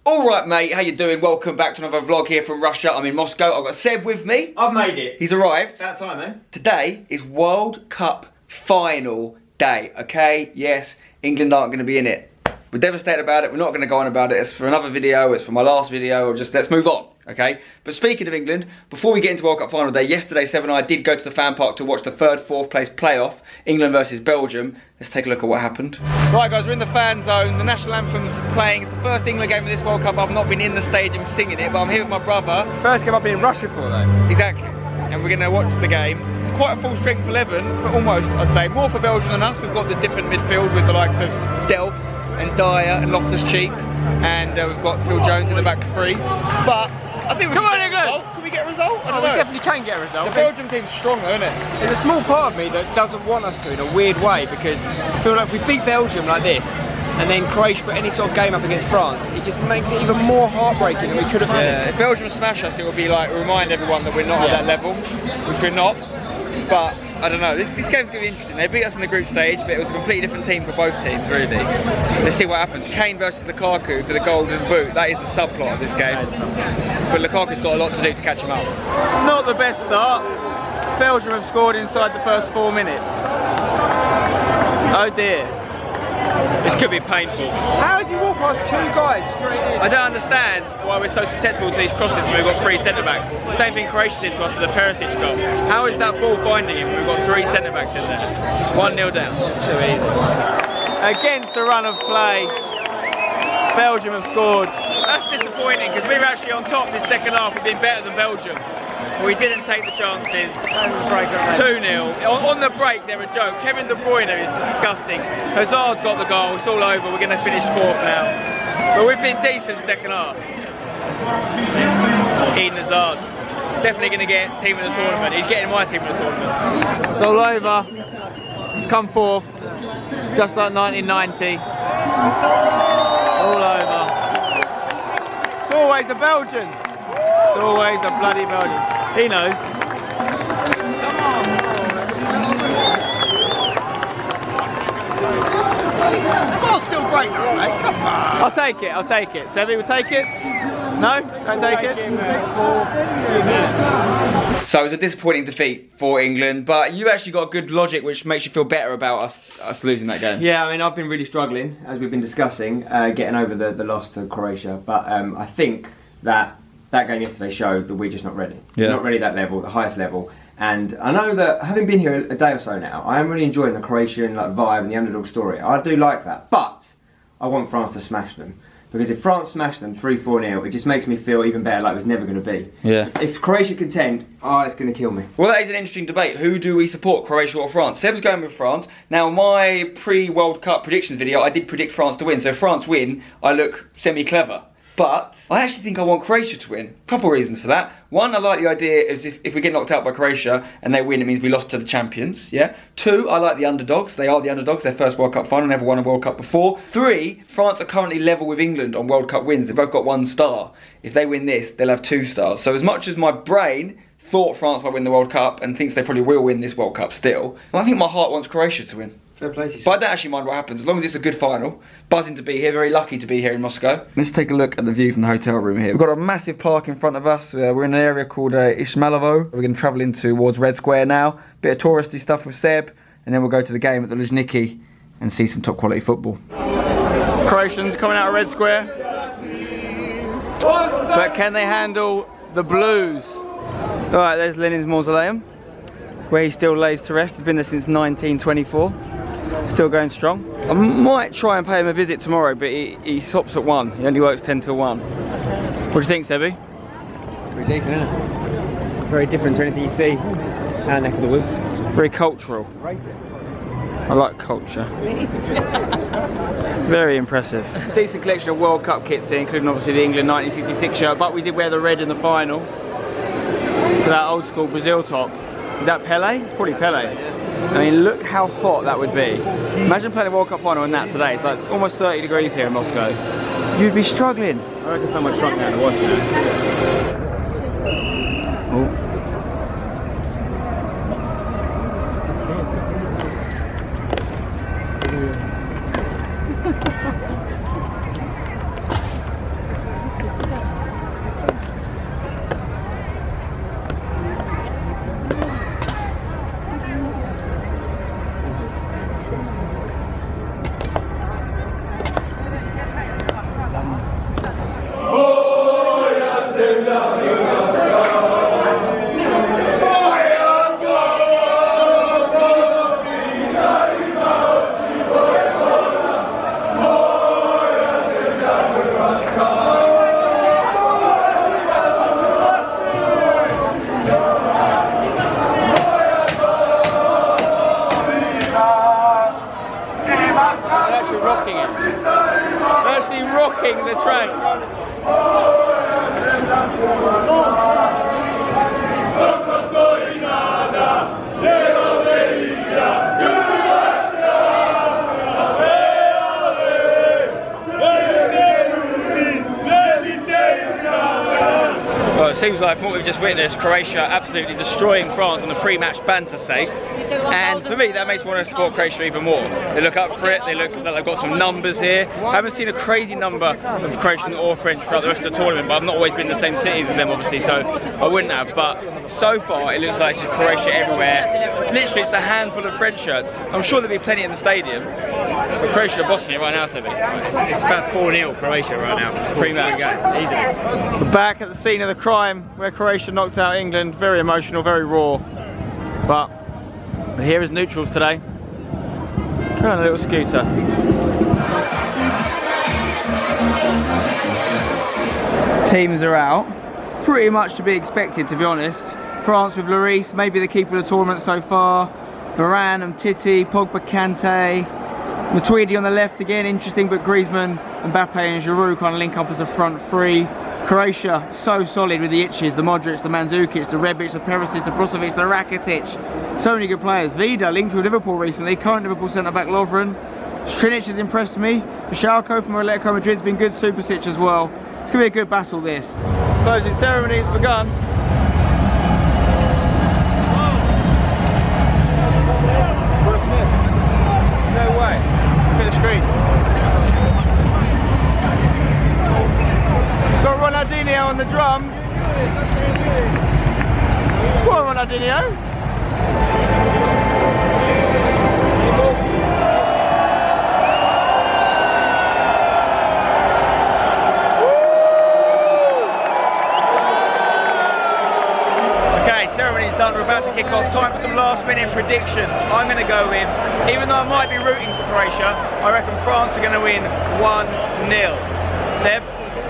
Alright mate, how you doing? Welcome back to another vlog here from Russia. I'm in Moscow. I've got Seb with me. I've made it. He's arrived. About time, eh? Today is World Cup final day, okay? Yes, England aren't going to be in it. We're devastated about it. We're not going to go on about it. It's for another video. It's for my last video. Just let's move on, okay? But speaking of England, before we get into World Cup final day, yesterday Seb and I did go to the fan park to watch the third, fourth place playoff, England versus Belgium. Let's take a look at what happened. Right guys, we're in the fan zone. The national anthem's playing. It's the first England game of this World Cup. I've not been in the stadium singing it, but I'm here with my brother. First game I've been in Russia for though. Exactly. And we're going to watch the game. It's quite a full strength 11, for almost, I'd say, more for Belgium than us. We've got the different midfield with the likes of Delph and Dyer and Loftus-Cheek, and we've got Phil Jones in the back three. But I think we can get a result. Can we get a result? I don't know. We definitely can get a result. The Belgium team's strong though, isn't it? There's a small part of me that doesn't want us to in a weird way, because I feel like if we beat Belgium like this, and then Croatia put any sort of game up against France, it just makes it even more heartbreaking than we could have had. Yeah, if Belgium smash us, it would be like, remind everyone that we're not at that level, which we're not. But I don't know, this game's going to be interesting. They beat us in the group stage, but it was a completely different team for both teams, really. Let's see what happens. Kane versus Lukaku for the golden boot. That is the subplot of this game. But Lukaku's got a lot to do to catch him up. Not the best start. Belgium have scored inside the first 4 minutes. Oh dear. This could be painful. How does he walk past two guys straight in? I don't understand why we're so susceptible to these crosses when we've got 3 centre-backs. Same thing Croatia did to us for the Perisic goal. How is that ball finding him when we've got 3 centre-backs in there? 1-0 down. It's too easy. Against the run of play, Belgium have scored. That's disappointing because we were actually on top this second half. We've been better than Belgium. We didn't take the chances. 2-0. On the break, they're a joke. Kevin De Bruyne is disgusting. Hazard's got the goal. It's all over. We're going to finish 4th now. But we've been decent second half. Eden Hazard. Definitely going to get team of the tournament. He's getting my team of the tournament. It's all over. It's come 4th. Just like 1990. All over. It's always a Belgian. It's always a bloody Belgian. He knows. Ball's still great though, mate. Come on. I'll take it. I'll take it. Sebi will take it. No, don't take it. So it was a disappointing defeat for England, but you actually got good logic, which makes you feel better about us losing that game. Yeah, I mean, I've been really struggling, as we've been discussing, getting over the loss to Croatia. But I think that game yesterday showed that we're just not ready. Yeah. Not ready at that level, the highest level. And I know that, having been here a day or so now, I am really enjoying the Croatian vibe and the underdog story. I do like that, but I want France to smash them. Because if France smash them 3-4-0, it just makes me feel even better, like it was never going to be. Yeah. If Croatia contend, it's going to kill me. Well, that is an interesting debate. Who do we support, Croatia or France? Seb's going with France. Now, my pre-World Cup predictions video, I did predict France to win. So if France win, I look semi-clever. But I actually think I want Croatia to win. Couple reasons for that. One, I like the idea is if we get knocked out by Croatia and they win, it means we lost to the champions. Yeah. 2, I like the underdogs. They are the underdogs. Their first World Cup final. Never won a World Cup before. 3, France are currently level with England on World Cup wins. They've both got 1 star. If they win this, they'll have 2 stars. So as much as my brain thought France might win the World Cup and thinks they probably will win this World Cup still, I think my heart wants Croatia to win. Fair play to you. But I don't actually mind what happens, as long as it's a good final. Buzzing to be here, very lucky to be here in Moscow. Let's take a look at the view from the hotel room here. We've got a massive park in front of us. We're in an area called Ishmailovo. We're going to travel in towards Red Square now. Bit of touristy stuff with Seb, and then we'll go to the game at the Luzhniki and see some top quality football. Croatians coming out of Red Square. But can they handle the blues? Alright, there's Lenin's mausoleum, where he still lays to rest. He's been there since 1924. Still going strong. I might try and pay him a visit tomorrow, but he stops at 1. He only works 10 till 1. What do you think, Sebi? It's pretty decent, isn't it? Very different to anything you see out neck of the woods. Very cultural. Rate it. I like culture. Very impressive. Decent collection of World Cup kits here, including obviously the England 1966 shirt, but we did wear the red in the final. For that old school Brazil top. Is that Pele? It's probably Pele. I mean, look how hot that would be. Imagine playing a World Cup final in that today. It's like almost 30 degrees here in Moscow. You'd be struggling. I reckon someone shrunk down the watch now. Oh. Well, it seems like from what we've just witnessed, Croatia absolutely destroying France on the pre-match banter stakes, and for me that makes me want to support Croatia even more. They look up for it, they look like they've got some numbers here. I haven't seen a crazy number of Croatian or French throughout the rest of the tournament, but I've not always been in the same cities as them obviously, so I wouldn't have, but so far it looks like it's just Croatia everywhere. Literally it's a handful of French shirts. I'm sure there'll be plenty in the stadium, but Croatia are bossing it right now, Sebby. It's about 4-0 Croatia right now. Pre-match game, easily. Back at the scene of the crime where Croatia knocked out England. Very emotional, very raw. But we're here as neutrals today. Go on a little scooter. Teams are out. Pretty much to be expected, to be honest. France with Lloris, maybe the keeper of the tournament so far. Varane and Titi, Pogba, Kante. Matuidi on the left again, interesting, but Griezmann, Mbappe and Giroud kind of link up as a front three. Croatia, so solid with the itches, the Modric, the Mandzukic, the Rebic, the Perisic, the Brozovic, the Rakitic. So many good players. Vida linked with Liverpool recently, current Liverpool centre-back Lovren. Strinic has impressed me. Pichalko from Atletico Madrid's been good, Supersic as well. It's going to be a good battle this. Closing ceremony has begun. No way. Look at the screen. Got Ronaldinho on the drums. Go on, Ronaldinho. Okay, ceremony's done. We're about to kick off. Time for some last-minute predictions. I'm going to go with, even though I might be rooting for Croatia, I reckon France are going to win 1-0. Seb?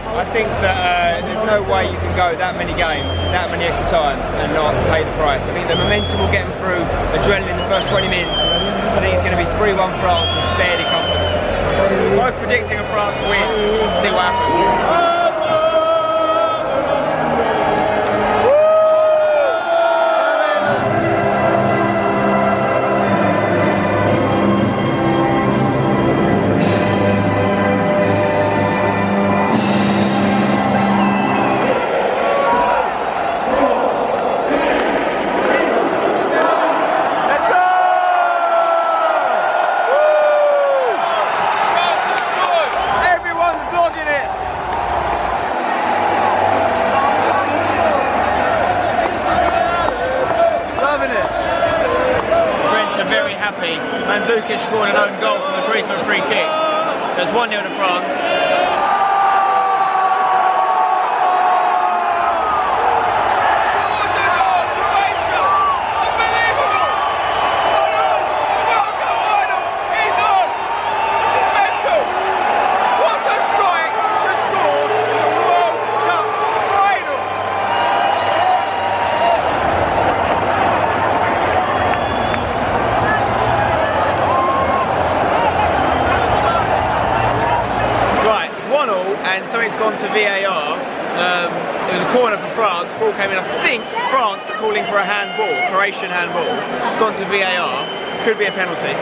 I think that there's no way you can go that many games, that many extra times and not pay the price. I think the momentum will get them through, adrenaline in the first 20 minutes. I think it's going to be 3-1 France and fairly comfortable. Both predicting a France win. See what happens. Mandzukic scored an own goal from the Griezmann free kick. So it's 1-0 to France. So it's gone to VAR. It was a corner for France. Ball came in. I think France are calling for a handball, Croatian handball. It's gone to VAR. Could be a penalty.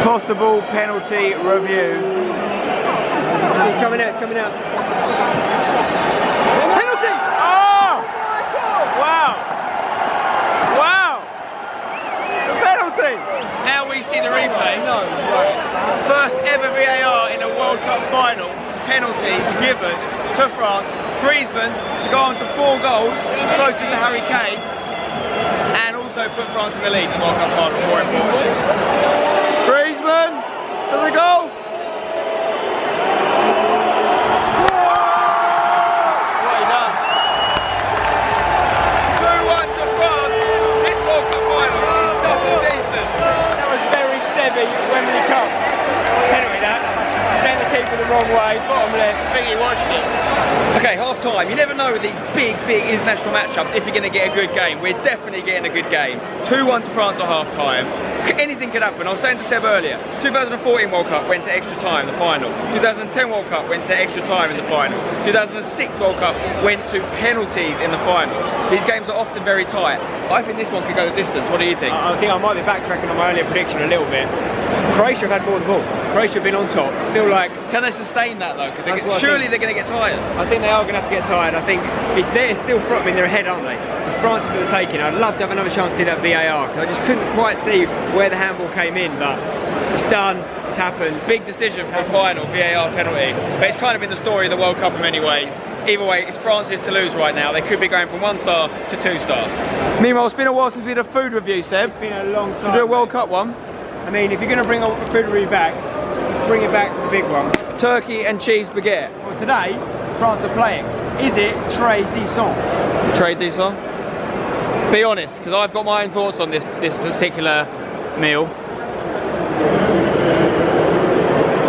Possible penalty review. It's coming out. It's coming out. Penalty! Oh! Wow! Wow! It's a penalty. Now we see the replay. No, right. First ever VAR in a World Cup final. Penalty given to France. Griezmann to go on to 4 goals, closer to Harry Kane, and also put France in the lead in the World Cup final, more importantly. Griezmann to the goal. What he done? 2-1 to France. This World Cup final is double decent. That was very Sebby Wembley Cup. Anyway, that. Sent the keeper the wrong way, bottom left. I think he watched it. Okay, half time. You never know with these big international matchups if you're going to get a good game. We're definitely getting a good game. 2-1 to France at half time. Anything could happen. I was saying to Seb earlier, 2014 World Cup went to extra time, the final. 2010 World Cup went to extra time in the final. 2006 World Cup went to penalties in the final. These games are often very tight. I think this one could go the distance. What do you think? I think I might be backtracking on my earlier prediction a little bit. Croatia have had more of the ball. Croatia have been on top. I feel like... Can they sustain that though? Because surely they're going to get tired. I think they are going to have to get tired. I think it's still, I mean, they're ahead, aren't they? If France is for the taking, I'd love to have another chance to see that VAR, because I just couldn't quite see where the handball came in, but it's done, it's happened. Big decision for a final, VAR penalty. But it's kind of been the story of the World Cup in many ways. Either way, it's France's to lose right now. They could be going from 1 star to 2 stars. Meanwhile, it's been a while since we did a food review, Seb. It's been a long time. Should we do a World Cup one? I mean, if you're going to bring a food review back, bring it back for the big one. Turkey and cheese baguette. Well, today, France are playing. Is it très decent? Trade this on. Be honest, because I've got my own thoughts on this particular meal.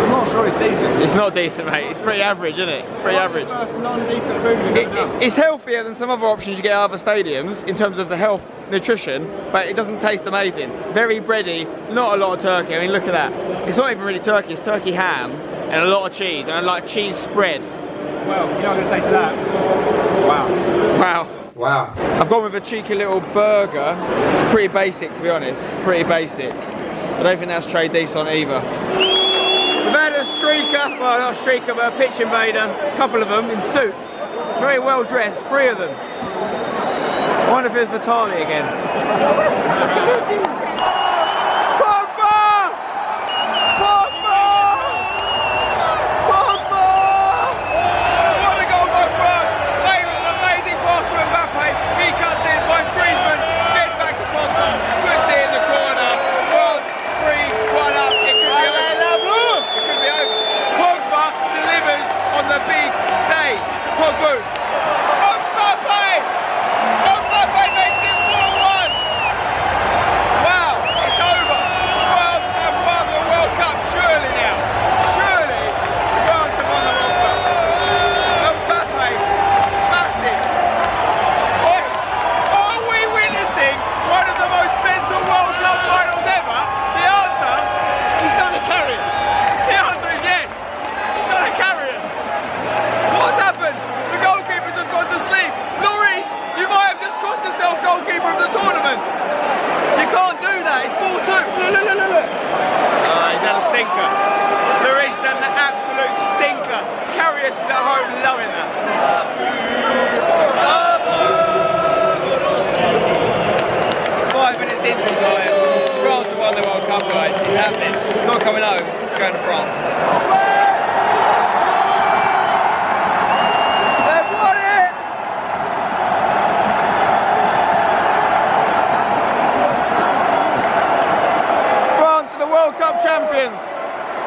I'm not sure it's decent. It's not decent, mate. It's pretty average, isn't it? It's pretty average. The first non-decent food we've ever done. It's healthier than some other options you get at other stadiums in terms of the health, nutrition, but it doesn't taste amazing. Very bready, not a lot of turkey. I mean, look at that. It's not even really turkey, it's turkey ham and a lot of cheese, and a like cheese spread. Well, you know what I'm going to say to that? Wow. Wow. Wow. I've gone with a cheeky little burger. It's pretty basic, to be honest. It's pretty basic. I don't think that's très decent either. We've had a streaker, well not a streaker, but a pitch invader. A couple of them in suits. Very well dressed, 3 of them. I wonder if it's Vitali again.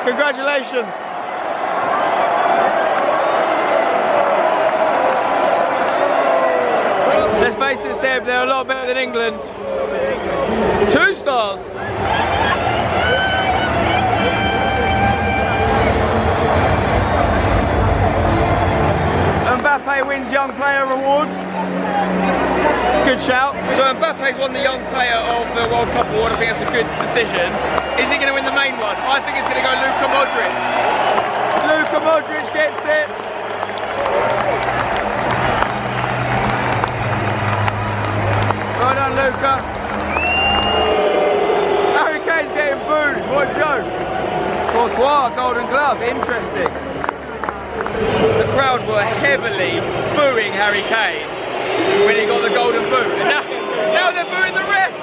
Congratulations! Let's face it, Seb, they're a lot better than England. 2 stars! Mbappe wins Young Player Award. Good shout. So Mbappe's won the Young Player of the World Cup award. I think that's a good decision. Is he going to win the main one? I think it's going to go Luka Modric. Luka Modric gets it. Well done, Luka. Harry Kane's getting booed. What a joke. Courtois, Golden Glove. Interesting. The crowd were heavily booing Harry Kane when he got the golden boot. And now they're booing the ref.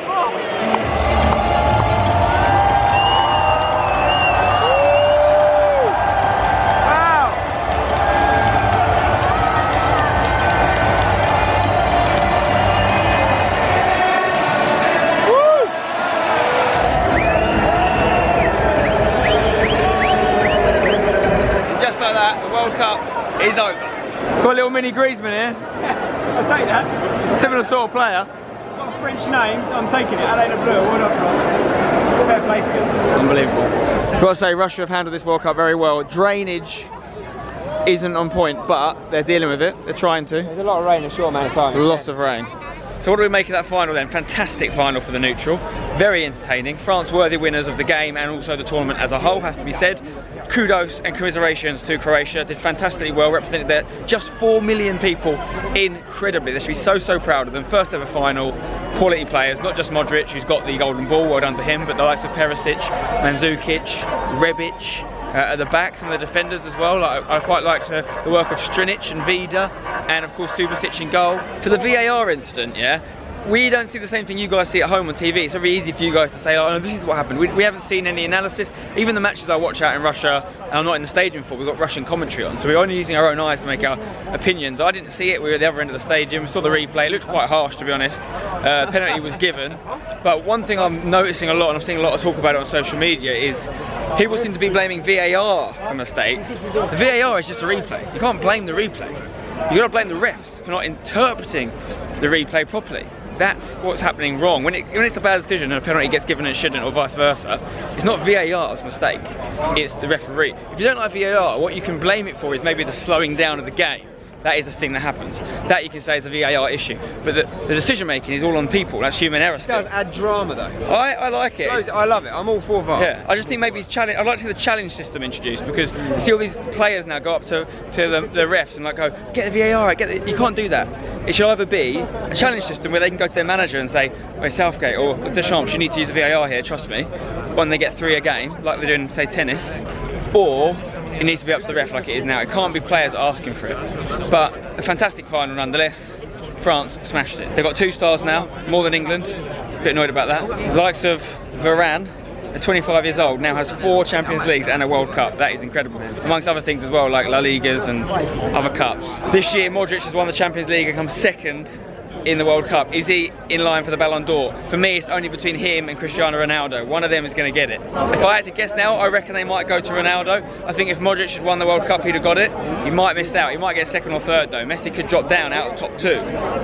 Is over. Got a little mini Griezmann here. Yeah, I'll take that. Similar sort of player. Got French names, I'm taking it. Alain Le Bleu, what up, France? Fair play to you. Unbelievable. I've got to say, Russia have handled this World Cup very well. Drainage isn't on point, but they're dealing with it. They're trying to. There's a lot of rain in a short amount of time. There's a lot of rain. So what do we make of that final then? Fantastic final for the neutral. Very entertaining. France worthy winners of the game and also the tournament as a whole, has to be said. Kudos and commiserations to Croatia. Did fantastically well, represented their just 4 million people incredibly. They should be so, so proud of them. First ever final, quality players, not just Modric, who's got the golden ball, well done to him, but the likes of Perisic, Mandzukic, Rebic, at the back, some of the defenders as well. Like, I quite liked the work of Strinic and Vida, and of course Subasic in goal. For the VAR incident, yeah, we don't see the same thing you guys see at home on TV. It's very easy for you guys to say, oh, no, this is what happened. We haven't seen any analysis. Even the matches I watch out in Russia, and I'm not in the stadium for, we've got Russian commentary on, so we're only using our own eyes to make our opinions. I didn't see it, we were at the other end of the stadium, saw the replay, it looked quite harsh to be honest. Penalty was given, but one thing I'm noticing a lot, and I'm seeing a lot of talk about it on social media, is people seem to be blaming VAR for mistakes. The VAR is just a replay. You can't blame the replay. You've got to blame the refs for not interpreting the replay properly. That's what's happening wrong. When it's a bad decision and a penalty gets given and it shouldn't, or vice versa, it's not VAR's mistake, it's the referee. If you don't like VAR, what you can blame it for is maybe the slowing down of the game. That is the thing that happens. That you can say is a VAR issue. But the decision making is all on people. That's human error still. It does add drama though. I like it. I love it. I'm all for VAR. Yeah, I just think maybe challenge. I'd like to see the challenge system introduced, because you see all these players now go up to the refs and like go, get the VAR right, you can't do that. It should either be a challenge system where they can go to their manager and say, hey, Southgate or Deschamps, you need to use the VAR here, trust me, when they get 3 a game, like they do in, say, tennis, or it needs to be up to the ref like it is now. It can't be players asking for it. But a fantastic final nonetheless. France smashed it. They've got 2 stars now, more than England. A bit annoyed about that. The likes of Varane, at 25 years old, now has 4 Champions Leagues and a World Cup. That is incredible. Amongst other things as well, like La Ligas and other cups. This year, Modric has won the Champions League and come 2nd in the World Cup. Is he in line for the Ballon d'Or? For me, it's only between him and Cristiano Ronaldo. One of them is going to get it. If I had to guess now, I reckon they might go to Ronaldo. I think if Modric had won the World Cup, he'd have got it. He might have missed out. He might get 2nd or 3rd though. Messi could drop down out of top 2.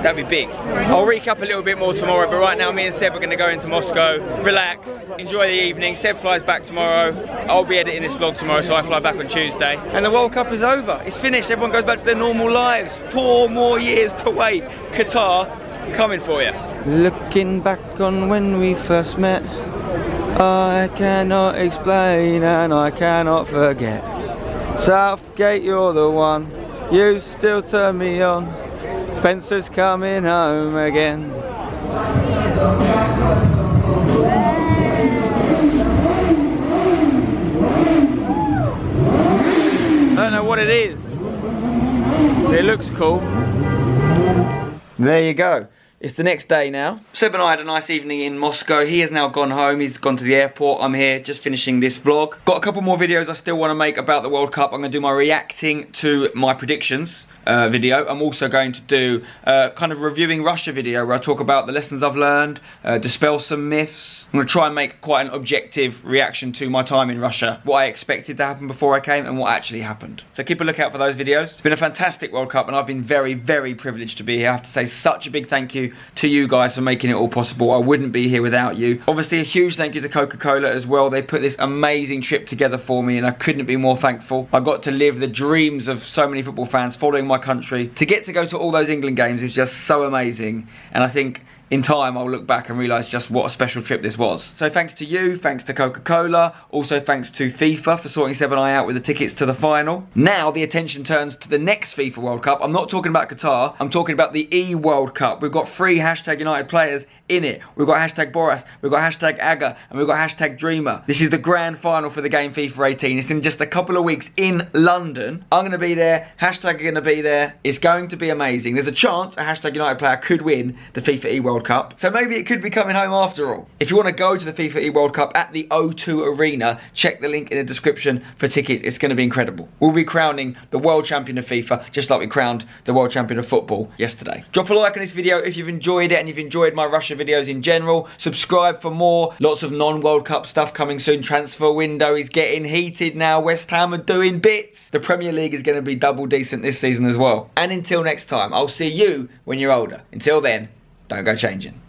That'd be big. I'll recap a little bit more tomorrow, but right now me and Seb are going to go into Moscow, relax, enjoy the evening. Seb flies back tomorrow. I'll be editing this vlog tomorrow, so I fly back on Tuesday. And the World Cup is over. It's finished. Everyone goes back to their normal lives. 4 more years to wait. Qatar coming for you. Looking back on when we first met, I cannot explain and I cannot forget. Southgate, you're the one, you still turn me on. Spencer's coming home again. I don't know what it is. It looks cool. There you go. It's the next day now. Seb and I had a nice evening in Moscow. He has now gone home. He's gone to the airport. I'm here just finishing this vlog. Got a couple more videos I still want to make about the World Cup. I'm going to do my reacting to my predictions video. I'm also going to do kind of reviewing Russia video where I talk about the lessons I've learned, dispel some myths. I'm going to try and make quite an objective reaction to my time in Russia, what I expected to happen before I came and what actually happened. So keep a lookout for those videos. It's been a fantastic World Cup and I've been very, very privileged to be here. I have to say such a big thank you to you guys for making it all possible. I wouldn't be here without you. Obviously a huge thank you to Coca-Cola as well. They put this amazing trip together for me and I couldn't be more thankful. I got to live the dreams of so many football fans following my country. To get to go to all those England games is just so amazing, and I think in time I'll look back and realise just what a special trip this was. So thanks to you, thanks to Coca-Cola, also thanks to FIFA for sorting Seb and I out with the tickets to the final. Now the attention turns to the next FIFA World Cup. I'm not talking about Qatar, I'm talking about the E-World Cup. We've got 3 #United players in it. We've got #Boras, we've got #Aga, and we've got #Dreamer. This is the grand final for the game FIFA 18. It's in just a couple of weeks in London. I'm going to be there, # are going to be there. It's going to be amazing. There's a chance a #United player could win the FIFA E-World Cup, so maybe it could be coming home after all. If you want to go to the FIFA E-World Cup at the O2 Arena, check the link in the description for tickets. It's going to be incredible. We'll be crowning the world champion of FIFA, just like we crowned the world champion of football yesterday. Drop a like on this video if you've enjoyed it and you've enjoyed my Russia videos in general. Subscribe for more. Lots of non-World Cup stuff coming soon. Transfer window is getting heated now. West Ham are doing bits. The Premier League is going to be double decent this season as well. And until next time, I'll see you when you're older. Until then, don't go changing.